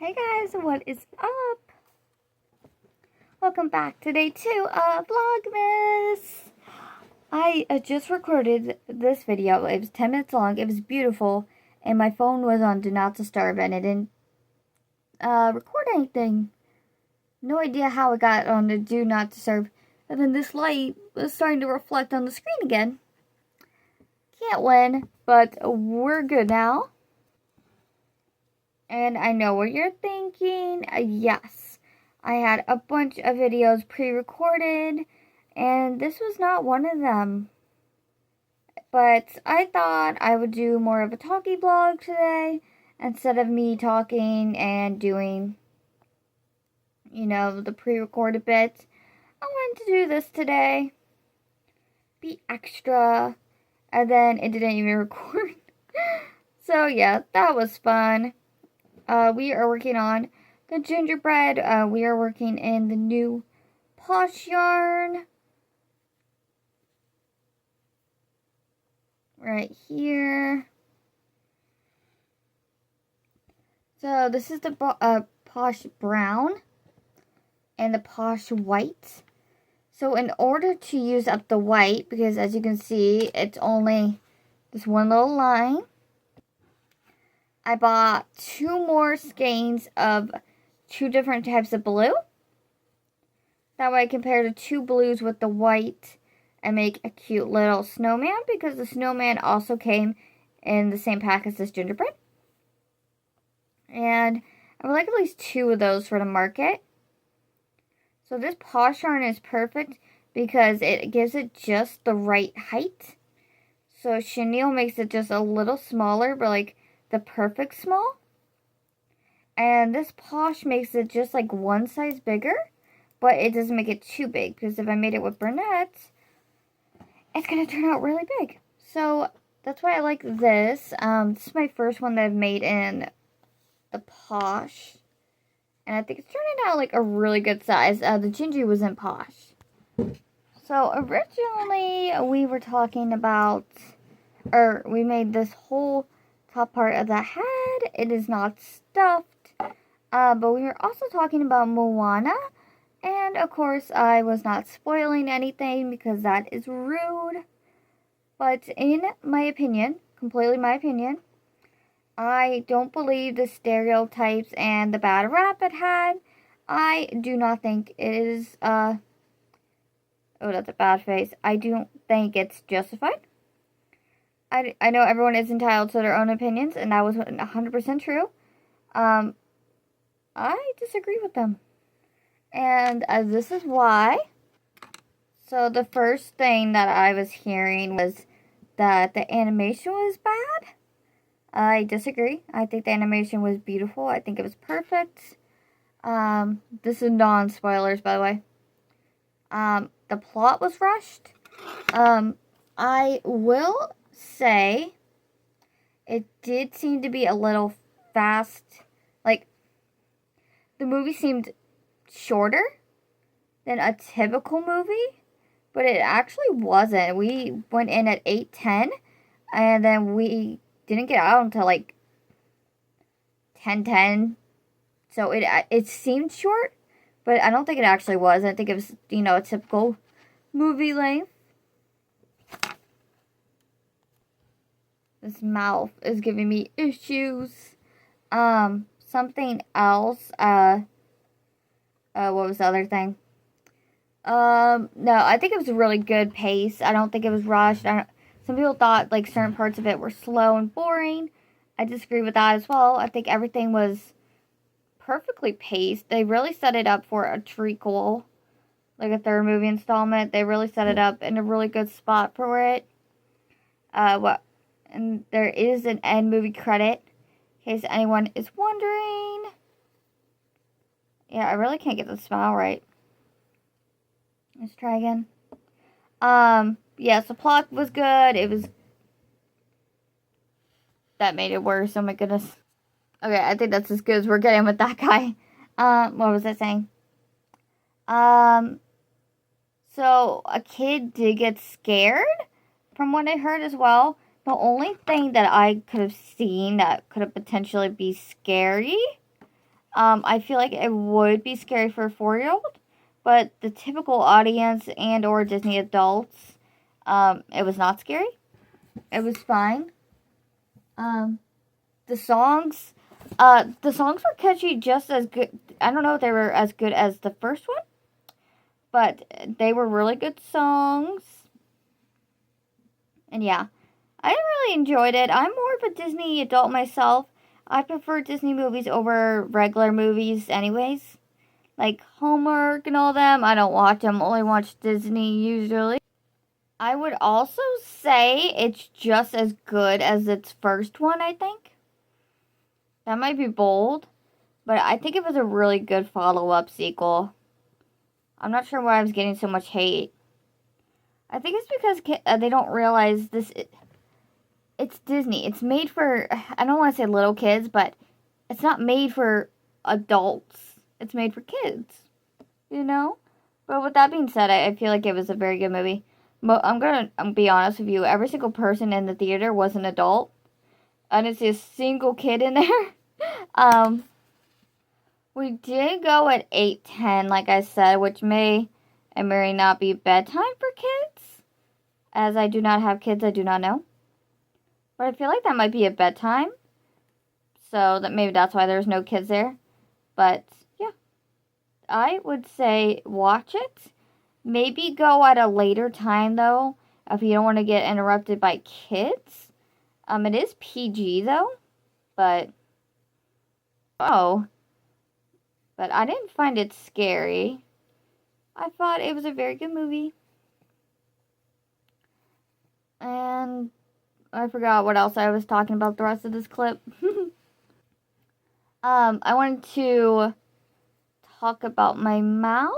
Hey guys, what is up? Welcome back to day 2 of Vlogmas. I just recorded this video. It was 10 minutes long. It was beautiful. And my phone was on Do Not Disturb and it didn't record anything. No idea how it got on the Do Not Disturb. And then this light was starting to reflect on the screen again. Can't win, but we're good now. And I know what you're thinking. Yes, I had a bunch of videos pre-recorded, and this was not one of them. But I thought I would do more of a talkie vlog today, instead of me talking and doing, the pre-recorded bits. I wanted to do this today. Be extra. And then it didn't even record. So yeah, that was fun. We are working on the gingerbread. We are working in the new Posh yarn. Right here. So this is the Posh brown and the Posh white. So in order to use up the white, because as you can see, it's only this one little line, I bought 2 more skeins of 2 different types of blue. That way I compare the 2 blues with the white and make a cute little snowman, because the snowman also came in the same pack as this gingerbread. And I would like at least 2 of those for the market. So this Posh yarn is perfect because it gives it just the right height. So chenille makes it just a little smaller, but like the perfect small. And this Posh makes it just like one size bigger, but it doesn't make it too big, because if I made it with brunettes, it's going to turn out really big. So that's why I like this. This is my first one that I've made in the Posh. And I think it's turning out like a really good size. The Gingy was in Posh. So originally we were talking about, or we made this whole top part of the head. It is not stuffed. But we were also talking about Moana. And of course I was not spoiling anything because that is rude. But in my opinion, completely my opinion, I don't believe the stereotypes and the bad rap it had. I do not think it is, oh, that's a bad face. I don't think it's justified. I know everyone is entitled to their own opinions, and that was 100% true. I disagree with them. And this is why. So the first thing that I was hearing was that the animation was bad. I disagree. I think the animation was beautiful. I think it was perfect. This is non-spoilers, by the way. The plot was rushed. I will say it did seem to be a little fast. Like, the movie seemed shorter than a typical movie, but it actually wasn't. We went in at 8:10, and then we didn't get out until like 10:10. So it seemed short, but I don't think it actually was. I think it was, a typical movie length. This mouth is giving me issues. Something else. What was the other thing? No, I think it was a really good pace. I don't think it was rushed. Some people thought like certain parts of it were slow and boring. I disagree with that as well. I think everything was perfectly paced. They really set it up for a trequel, like a 3rd movie installment. They really set it up in a really good spot for it. And there is an end movie credit, in case anyone is wondering. Yeah, I really can't get the smile right. Let's try again. Yes, the plot was good. That made it worse. Oh my goodness. Okay, I think that's as good as we're getting with that guy. What was I saying? So a kid did get scared, from what I heard as well. The only thing that I could have seen that could have potentially be scary I feel like it would be scary for a 4-year-old, but the typical audience and or Disney adults, it was not scary. It was fine. The songs, were catchy, just as good. I don't know if they were as good as the first one, but they were really good songs. And yeah, I really enjoyed it. I'm more of a Disney adult myself. I prefer Disney movies over regular movies anyways. Like Hallmark and all them, I don't watch them. Only watch Disney usually. I would also say it's just as good as its first one, I think. That might be bold, but I think it was a really good follow-up sequel. I'm not sure why I was getting so much hate. I think it's because they don't realize this. It's Disney. It's made for, I don't want to say little kids, but it's not made for adults. It's made for kids, you know? But with that being said, I feel like it was a very good movie. I'm going to be honest with you. Every single person in the theater was an adult. I didn't see a single kid in there. We did go at 8:10, like I said, which may and may not be bedtime for kids. As I do not have kids, I do not know. But I feel like that might be a bedtime. So that maybe that's why there's no kids there. But yeah, I would say watch it. Maybe go at a later time though, if you don't want to get interrupted by kids. It is PG though, but but I didn't find it scary. I thought it was a very good movie. And I forgot what else I was talking about the rest of this clip. I wanted to talk about my mouth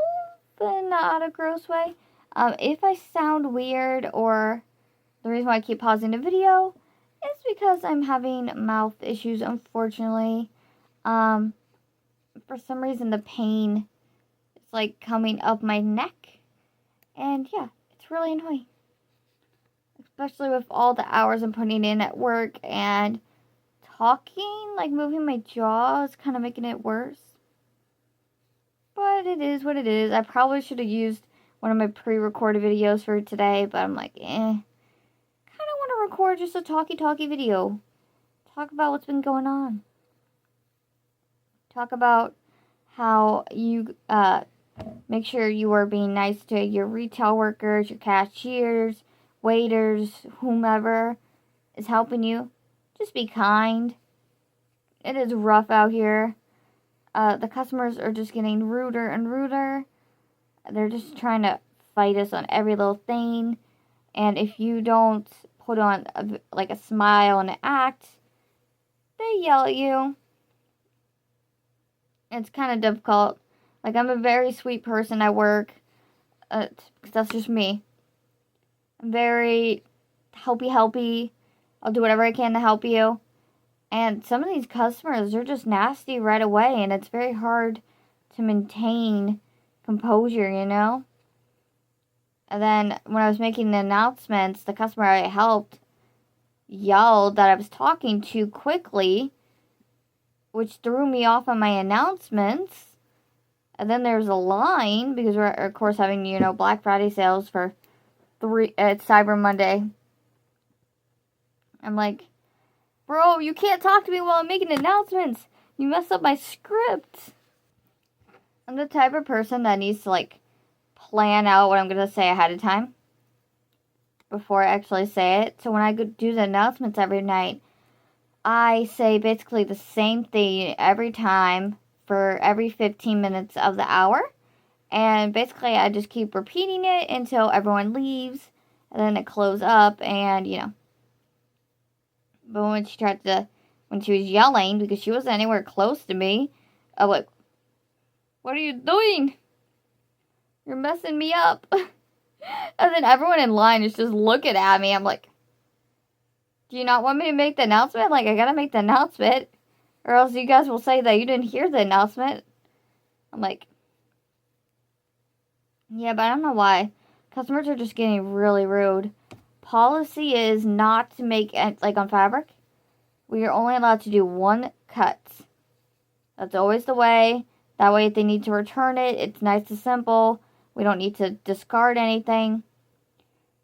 in not a gross way. If I sound weird or the reason why I keep pausing the video is because I'm having mouth issues, unfortunately. For some reason the pain is like coming up my neck. And yeah, it's really annoying. Especially with all the hours I'm putting in at work and talking, like moving my jaw is kind of making it worse. But it is what it is. I probably should have used one of my pre-recorded videos for today, but I'm like, kind of want to record just a talky video. Talk about what's been going on. Talk about how you make sure you are being nice to your retail workers, your cashiers, waiters, whomever is helping you. Just be kind. It is rough out here. The customers are just getting ruder and ruder. They're just trying to fight us on every little thing. And if you don't put on a smile and an act, they yell at you. It's kind of difficult. Like, I'm a very sweet person at work. That's just me. I'm very helpy. I'll do whatever I can to help you. And some of these customers, they're just nasty right away. And it's very hard to maintain composure, you know? And then when I was making the announcements, the customer I helped yelled that I was talking too quickly, which threw me off on my announcements. And then there's a line, because we're, of course, having, Black Friday sales for it's Cyber Monday. I'm like, bro, you can't talk to me while I'm making announcements. You messed up my script. I'm the type of person that needs to, plan out what I'm going to say ahead of time before I actually say it. So when I do the announcements every night, I say basically the same thing every time for every 15 minutes of the hour. And basically I just keep repeating it until everyone leaves. And then it closes up and, But when she was yelling, because she wasn't anywhere close to me, I'm like, what are you doing? You're messing me up. And then everyone in line is just looking at me. I'm like, do you not want me to make the announcement? Like, I gotta make the announcement. Or else you guys will say that you didn't hear the announcement. I'm like, yeah, but I don't know why. Customers are just getting really rude. Policy is not to make, on fabric, we are only allowed to do one cut. That's always the way. That way if they need to return it, it's nice and simple. We don't need to discard anything.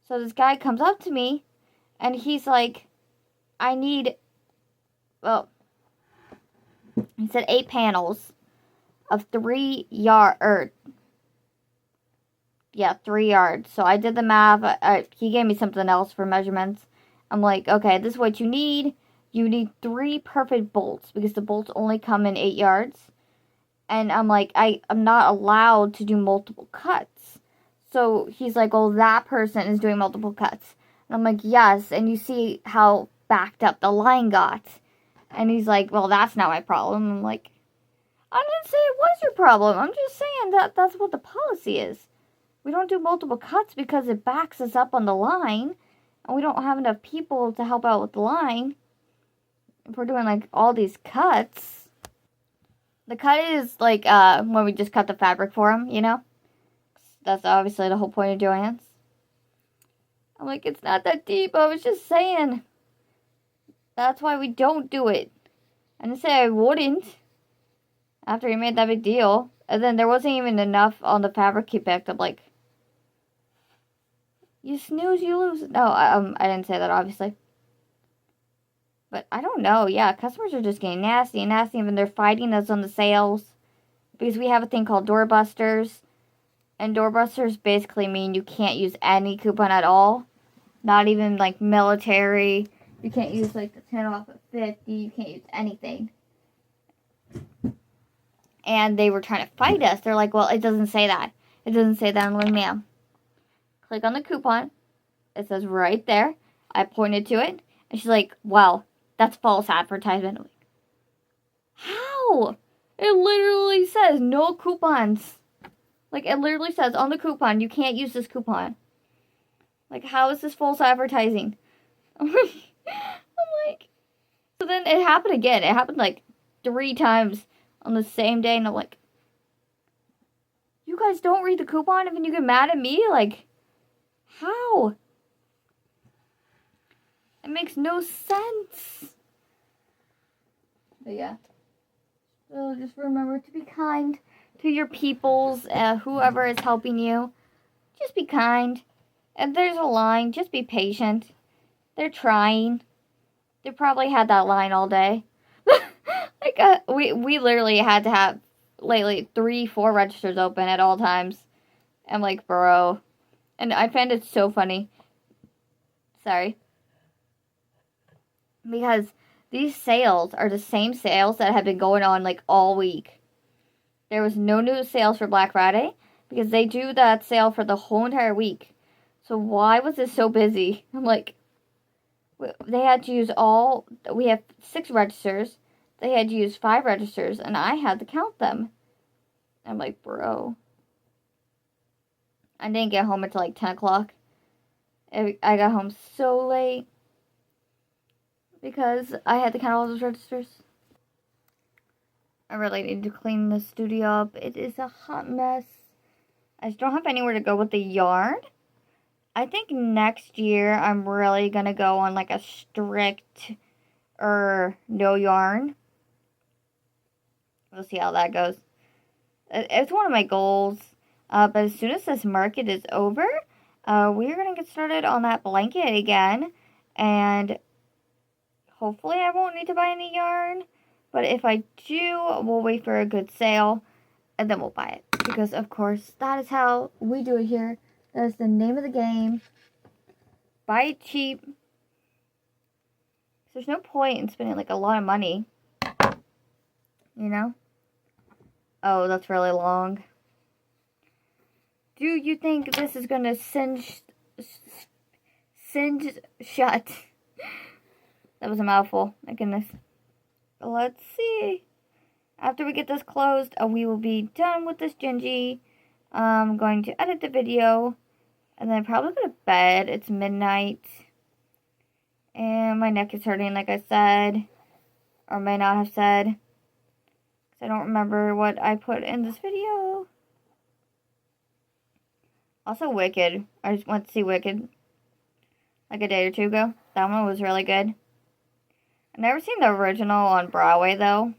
So this guy comes up to me and he's like, I need, well, he said 8 panels of 3 yards. So I did the math. He gave me something else for measurements. I'm like, okay, this is what you need. You need 3 perfect bolts because the bolts only come in 8 yards. And I'm like, I'm not allowed to do multiple cuts. So he's like, well, that person is doing multiple cuts. And I'm like, yes. And you see how backed up the line got. And he's like, well, that's not my problem. I'm like, I didn't say it was your problem. I'm just saying that's what the policy is. We don't do multiple cuts because it backs us up on the line. And we don't have enough people to help out with the line. If we're doing like all these cuts. The cut is like when we just cut the fabric for them, you know? That's obviously the whole point of joins. I'm like, it's not that deep. I was just saying. That's why we don't do it. I didn't say I wouldn't. After he made that big deal. And then there wasn't even enough on the fabric he picked. I'm like, you snooze, you lose. No, I didn't say that, obviously. But I don't know. Yeah, customers are just getting nasty and nasty. And they're fighting us on the sales. Because we have a thing called doorbusters. And doorbusters basically mean you can't use any coupon at all. Not even like military. You can't use like the 10 off at 50. You can't use anything. And they were trying to fight us. They're like, well, it doesn't say that. It doesn't say that. I'm like, ma'am. Click on the coupon. It says right there. I pointed to it. And she's like, wow, that's false advertisement. I'm like, how? It literally says no coupons. Like, it literally says on the coupon, you can't use this coupon. Like, how is this false advertising? I'm like, so then it happened again. It happened like 3 times on the same day. And I'm like, you guys don't read the coupon and then you get mad at me? Like, how? It makes no sense. But yeah. So just remember to be kind to your peoples, whoever is helping you. Just be kind. If there's a line, just be patient. They're trying. They probably had that line all day. Like, we literally had to have, lately, 3-4 registers open at all times. I'm like, bro. And I find it so funny. Sorry. Because these sales are the same sales that have been going on, like, all week. There was no new sales for Black Friday. Because they do that sale for the whole entire week. So why was it so busy? I'm like, they had to use we have 6 registers. They had to use 5 registers, and I had to count them. I'm like, bro. I didn't get home until like 10 o'clock. I got home so late. Because I had to count all those registers. I really need to clean the studio up. It is a hot mess. I just don't have anywhere to go with the yarn. I think next year I'm really going to go on like a strict no yarn. We'll see how that goes. It's one of my goals. But as soon as this market is over, we're going to get started on that blanket again. And hopefully I won't need to buy any yarn. But if I do, we'll wait for a good sale. And then we'll buy it. Because, of course, that is how we do it here. That is the name of the game. Buy it cheap. There's no point in spending like a lot of money. You know? Oh, that's really long. Do you think this is going to singe shut? That was a mouthful. My goodness. Let's see. After we get this closed, we will be done with this Gingy. I'm going to edit the video. And then probably go to bed. It's midnight. And my neck is hurting, like I said. Or may not have said. Because I don't remember what I put in this video. Also, Wicked. I just went to see Wicked. Like a day or 2 ago. That one was really good. I've never seen the original on Broadway, though.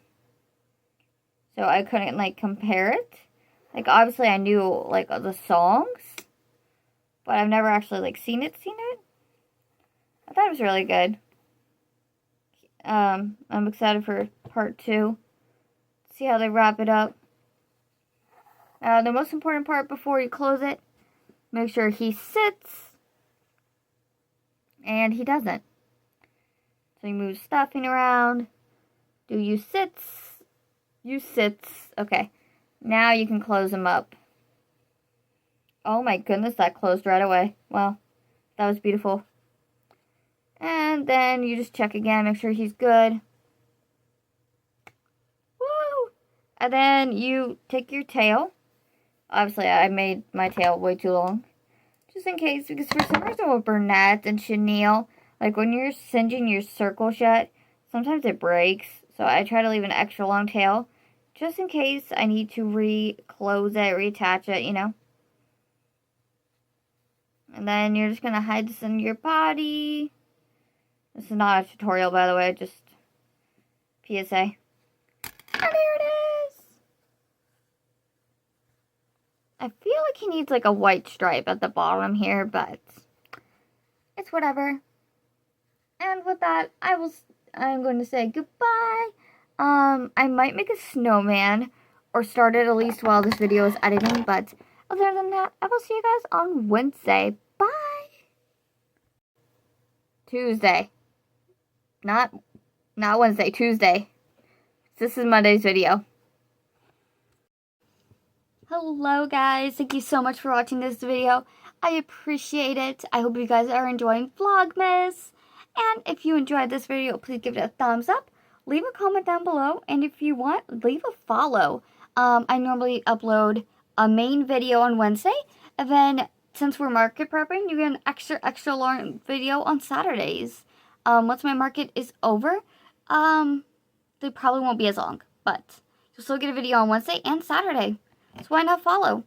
so I couldn't, like, compare it. Like, obviously I knew, like, the songs, but I've never actually, like, seen it. I thought it was really good. I'm excited for part 2. See how they wrap it up. The most important part before you close it, make sure he sits, and he doesn't. So you move stuffing around. Do you sits? You sits. Okay. Now you can close him up. Oh my goodness, that closed right away. Wow. That was beautiful. And then you just check again, make sure he's good. Woo! And then you take your tail. Obviously, I made my tail way too long. Just in case, because for some reason with Bernette and Chenille, like when you're singeing your circle shut, sometimes it breaks. So I try to leave an extra long tail, just in case I need to re-close it, reattach it, you know. And then you're just going to hide this in your body. This is not a tutorial, by the way, just PSA. And there it is! I feel like he needs like a white stripe at the bottom here, but it's whatever. And with that, I'm going to say goodbye. I might make a snowman, or start it at least while this video is editing, but other than that, I will see you guys on Wednesday. Bye! Tuesday. Not Wednesday, Tuesday. This is Monday's video. Hello guys, thank you so much for watching this video. I appreciate it. I hope you guys are enjoying Vlogmas. And if you enjoyed this video, please give it a thumbs up. Leave a comment down below. And if you want, leave a follow. I normally upload a main video on Wednesday. And then, since we're market prepping, you get an extra long video on Saturdays. Once my market is over, they probably won't be as long. But you'll still get a video on Wednesday and Saturday. So why not follow?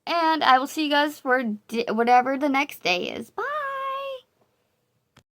And I will see you guys for whatever the next day is. Bye!